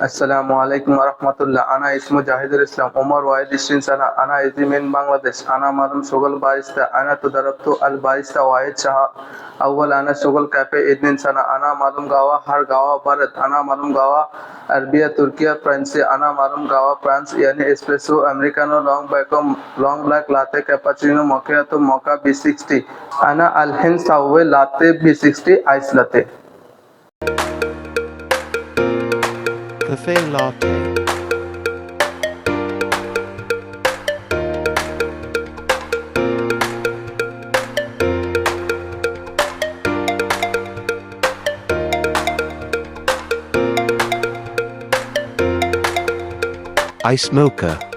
Assalamu alaikum warahmatullah. Ana ismu Jahidul Islam. Umar Wahid 20 sana. Ana izi min Bangladesh. Ana malum shughul barista. Ana tudarabtu al barista Wahid Shah. أول أنا شغل كافيه 2 سنة. أنا معلوم गावा हर गावा भारत. أنا मालूम गावा Arabia Türkiye फ्रांसी. أنا मालूम गावा France यानी espresso americano long black लाते कैपाचिनो मोकियातो मोका B60. أنا الحين سوي लाते B60 ice लाते. Cafe latte. Ice mocha.